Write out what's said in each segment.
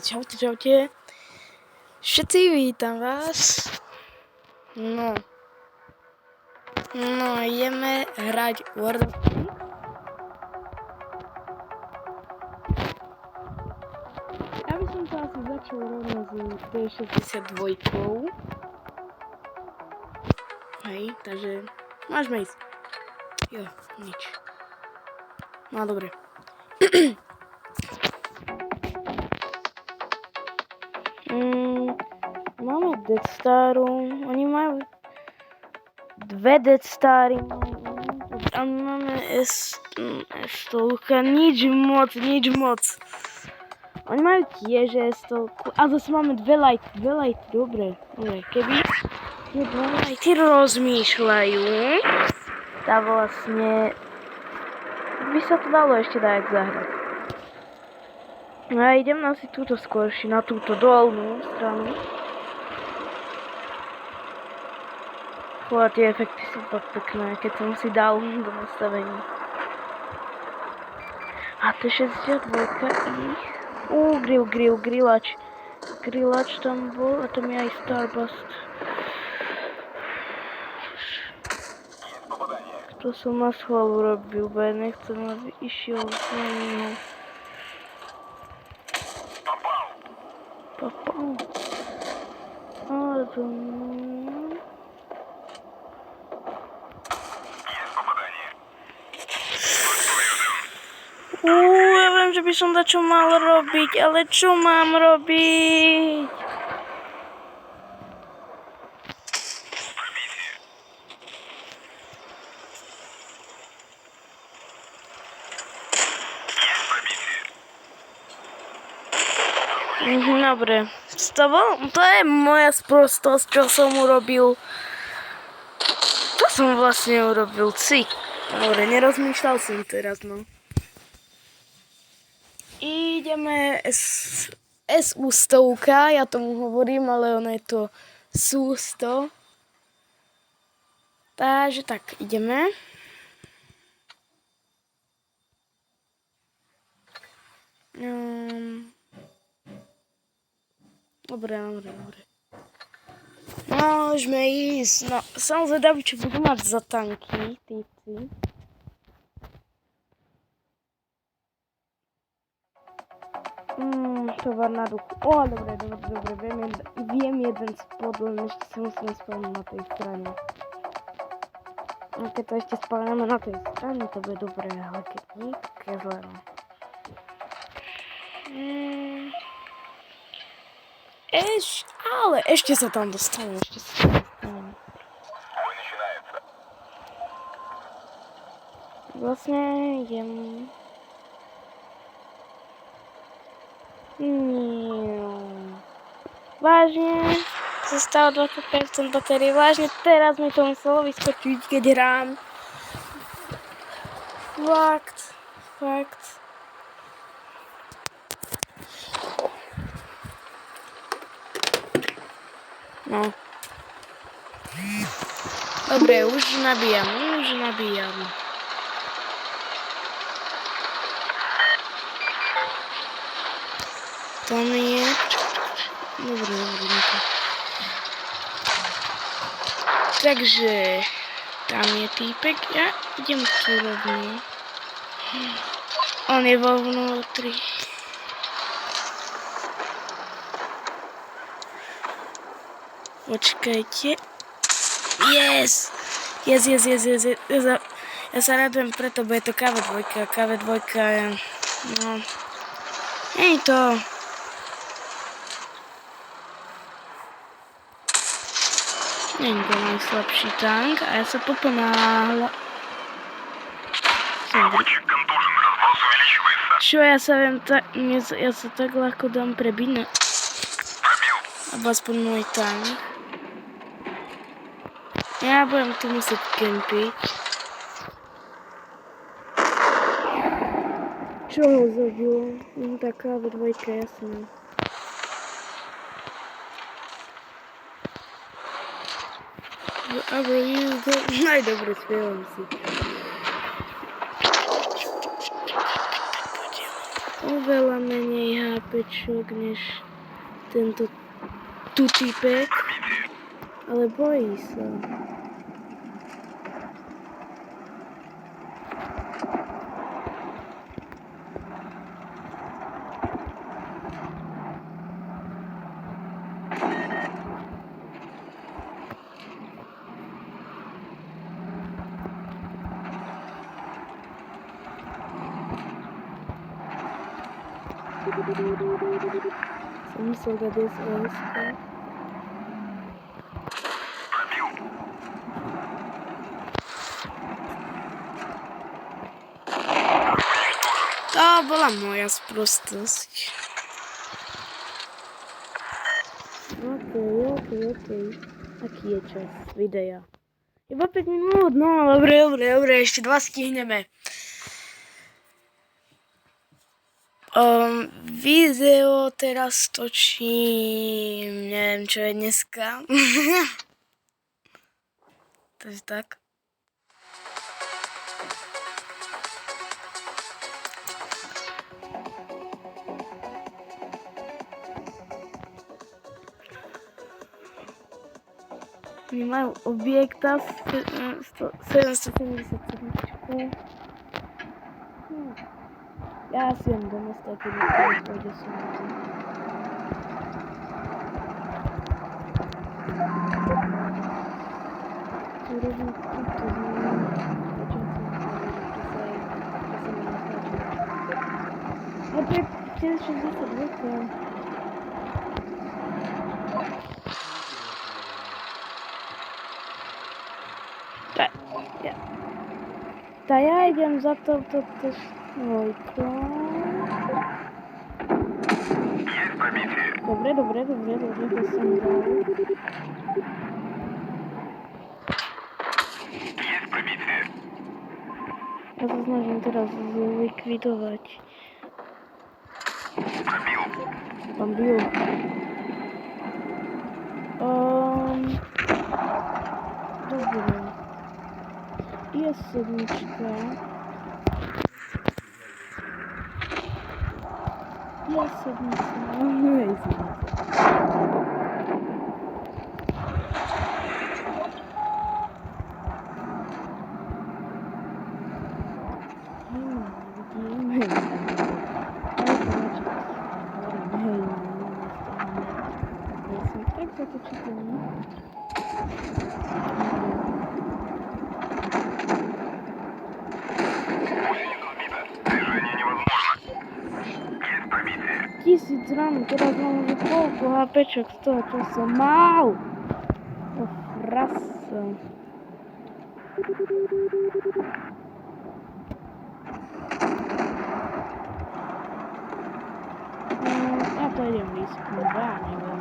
Čaute, čaute. Všetci vítam vás. No, ideme hrať World of Tanks. Ja by som to asi začal rovno s T62. Hej, takže môžeme ísť. Jo, nič. No dobre. Máme Death Staru, oni majú dve Death Stary a my máme S100, nič moc. Oni majú tiež S100 a zase máme dve lighty, dobre, keby tie dve lighty rozmýšľajú, tak vlastne by sa to dalo ešte dať zahrať. No a idem asi túto skôršie, na túto dolnú stranu. Tie efekty sú fakt pekné, keď som si dal do nastavení. A T62 ich... grillač. Grillač tam bol a tam je aj Starbust. To som na schvál urobil, bo ja nechcem, aby išiel na neho. Papau. Ale to... ja viem, že by som dačo mal robiť, ale čo mám robiť? Dobre, to je moja sprostosť, čo som urobil. To som vlastne urobil, Dobre, nerozmýšľal som teraz, no. Ideme SU100, ja tomu hovorím, ale ono je to SU100. Takže tak, ideme. Dobre. Môžeme ísť. No, som zvedavý, čo budú mať za tanky, týpci. Tovar na ruku. Dobre. Viem jeden spod, len ešte si musím spávať na tej strane. A keď to ešte spávame na tej strane, to bude dobré, ale keď nie, tak je zle. Ale ešte sa tam dostanem, Vlastne idem... Vážne, zostalo 25% batérie, vážne, teraz mi to muselo vyskočiť, keď hrám. Fakt. No. Dobre, už nabíjam. Tam je... Dobre. Takže... Tam je týpek. Ja idem tu rovno. On je vo vnútri. Počkajte. Yes. Ja sa radujem, preto bude to KV2. No. Hej to. Není to najslabší tank a ja sa poponáhľam. Čo, ja sa tak ľahko dám prebiť, ne? Abo aspoň môj tank. Ja budem tu musieť kempiť. Čo ho zabilo? Taká dvojka, jasná. Najdobre, spievam si. oveľa menej HPčok než tento tu typek, ale bojí sa. Som myslel dať SOS-ko. To bola moja sprostosť. OK. Aký je čas videa? Iba 5 minút, no dobre, ešte 2 stihneme. Video teraz točím, neviem čo je dneska. Takže tak. Oni majú objekta 777. Ja si jem do mesta, keď nepôjde som. Tu robím túto zmenu. A to je 60 Tak ja idem za touto snojkou. Dobre, to som dal. Ja sa snažím teraz zlikvidovať. Bambil. Dobre. Je sedmička. Tisíc rán, teraz mám už koľko HPčok z toho, čo som mal. To frasa. Ja to idem vyskúť, ja neviem.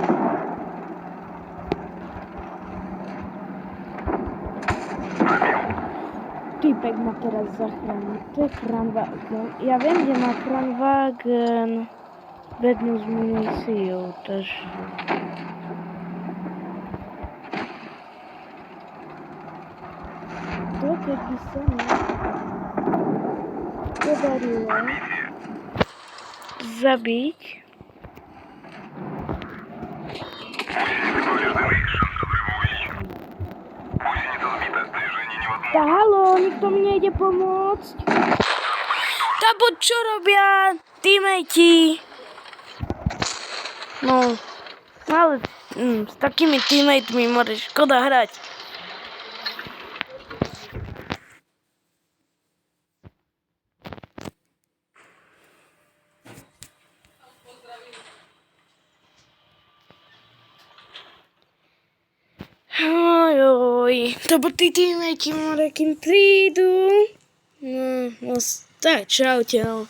Typek ma teraz zachránil. To je Kranwagen. Ja viem, kde má Kranwagen bednu s muníciou, takže... To keby sa mi podarilo zabiť. Tá, haló, nikto mi nejde pomôcť. Tá, poď čo robia teammate? No, ale s takými teammatemi môžeš škoda hrať. Ojoj, to bo tí teammateи môže, kým prídu. No, tak čaute, no.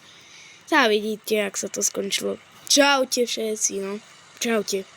Tá vidíte, jak sa to skončilo. Čaute všetci, no. Čaute.